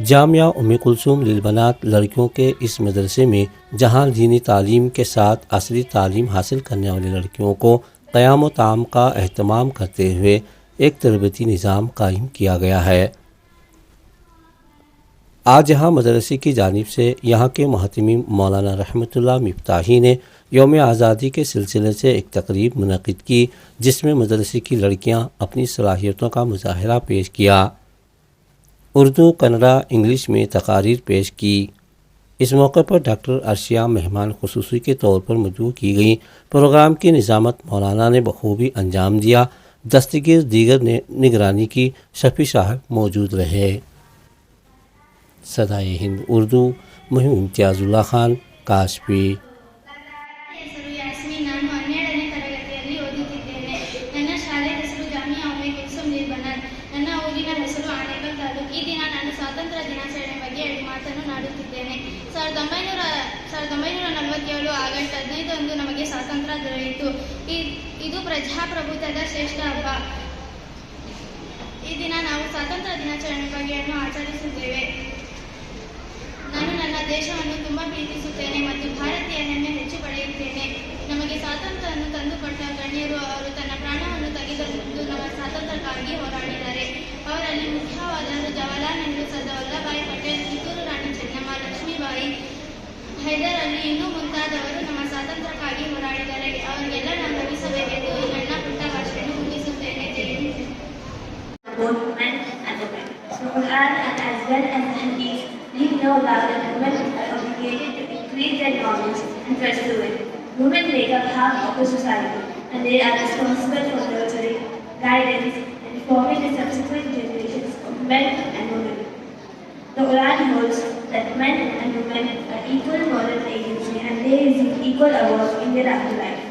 جامعہ کلثوم للبنات لڑکیوں کے اس مدرسے میں جہاں دینی تعلیم کے ساتھ عصری تعلیم حاصل کرنے والی لڑکیوں کو قیام و طعام کا اہتمام کرتے ہوئے ایک تربیتی نظام قائم کیا گیا ہے۔ آج یہاں مدرسے کی جانب سے یہاں کے محتمم مولانا رحمۃ اللہ مفتاحی نے یوم آزادی کے سلسلے سے ایک تقریب منعقد کی، جس میں مدرسے کی لڑکیاں اپنی صلاحیتوں کا مظاہرہ پیش کیا، اردو، کنڑا، انگلش میں تقاریر پیش کی۔ اس موقع پر ڈاکٹر عرشیہ مہمان خصوصی کے طور پر مدعو کی گئیں۔ پروگرام کی نظامت مولانا نے بخوبی انجام دیا۔ دستگیر دیگر نے نگرانی کی۔ شفیع صاحب موجود رہے۔ صدائے ہند اردو مہم امتیاز اللہ خان کاشپی۔ ಹೆಸರು ಯಾಸ್ಮಿನ್. ನಾನು 12ನೇ ತರಗತಿಯಲ್ಲಿ ಓದುತ್ತಿದ್ದೇನೆ. ನನ್ನ ಶಾಲೆ ಹೆಸರು ಜಾಮಿಯಾ ಕಲ್ಸೋಮ್ ಲಲ್ಬನಾತ್. ನನ್ನ ಊರಿನ ಹೆಸರು ಆನೇಕಲ್ ತಾಲೂಕು. ಈ ದಿನ ನಾನು ಸ್ವಾತಂತ್ರ್ಯ ದಿನಾಚರಣೆ ಬಗ್ಗೆ 2 ಮಾತನ್ನು ನಾಡುತ್ತಿದ್ದೇನೆ. 1947 ಆಗಸ್ಟ್ 15 ಅಂದು ನಮಗೆ ಸ್ವಾತಂತ್ರ್ಯ ದೊರೆಯಿತು. ಇದು ಪ್ರಜಾಪ್ರಭುತ್ವದ ಶ್ರೇಷ್ಠ ಹಬ್ಬ. ಈ ದಿನ ನಾವು ಸ್ವಾತಂತ್ರ್ಯ ದಿನಾಚರಣೆ ಬಗ್ಗೆಯನ್ನು ಆಚರಿಸುತ್ತೇವೆ. ನಾನು ನನ್ನ ದೇಶವನ್ನು ತುಂಬಾ ಪ್ರೀತಿಸುತ್ತೇನೆ ಮತ್ತು ಭಾರತೀಯ ಹೆಮ್ಮೆ ಹೆಚ್ಚು ಪಡೆಯುತ್ತೇನೆ. ನಮಗೆ ಸ್ವಾತಂತ್ರ್ಯವನ್ನು ತಂದುಕೊಟ್ಟ ಗಣ್ಯರು, ಅವರು ತನ್ನ ಪ್ರಾಣವನ್ನು ತೆಗೆದುಕೊಂಡು ನಮ್ಮ ಸ್ವಾತಂತ್ರ್ಯಕ್ಕಾಗಿ ಹೋರಾಡಿದ್ದಾರೆ. ಅವರಲ್ಲಿ ಮುಖ್ಯವಾದವರು ಜವಾಹರ್ಲಾಲ್ ನೆಹರು, ಸರ್ದಾರ್ ವಲ್ಲಭಭಾಯಿ ಪಟೇಲ್, ಕಿತ್ತೂರು ರಾಣಿ ಚೆನ್ನಮ್ಮ, ಲಕ್ಷ್ಮೀಬಾಯಿ, ಹೈದರ್ ಅಲಿ, ಇನ್ನೂ ಮುಂತಾದವರು ನಮ್ಮ ಸ್ವಾತಂತ್ರ್ಯಕ್ಕಾಗಿ ಹೋರಾಡಿದ್ದಾರೆ. ಅವರಿಗೆಲ್ಲ ನಾವು ನಮಿಸಬೇಕೆಂದು ನನ್ನ ಪುಟ್ಟ ಭಾಷೆಯನ್ನು ಮುಗಿಸುತ್ತೇನೆ. ಜೈ Hind. Both men and women. The Quran and as well as the Hadith leave no doubt that women are obligated to increase their knowledge and pursue it. Women make up half of the society, and they are responsible for nurturing, guidance, and forming the subsequent generations of men and women. The Quran holds that men and women are equal moral agency and they receive equal awards in their afterlife.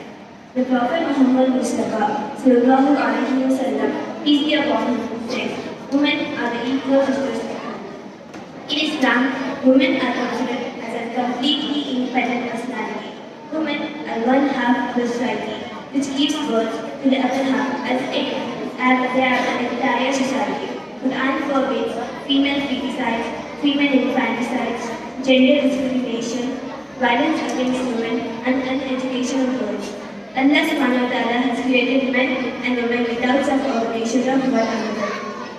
The Prophet Muhammad Mustafa sallallahu alaihi wasallam, peace be upon him, says, "Women are the equal sisters of men." In Islam, women are considered as a completely independent personality. Women are one half of the society, which gives birth to the other half as if they are an entire society. Quran forbids female feticide, female infanticide, gender discrimination, violence against women, and uneducation of girls. Allah subhanahu wa ta'ala has created men and women without subordination of one another.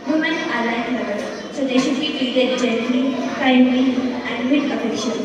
Women are like mothers, so they should be treated gently, kindly, and with affection.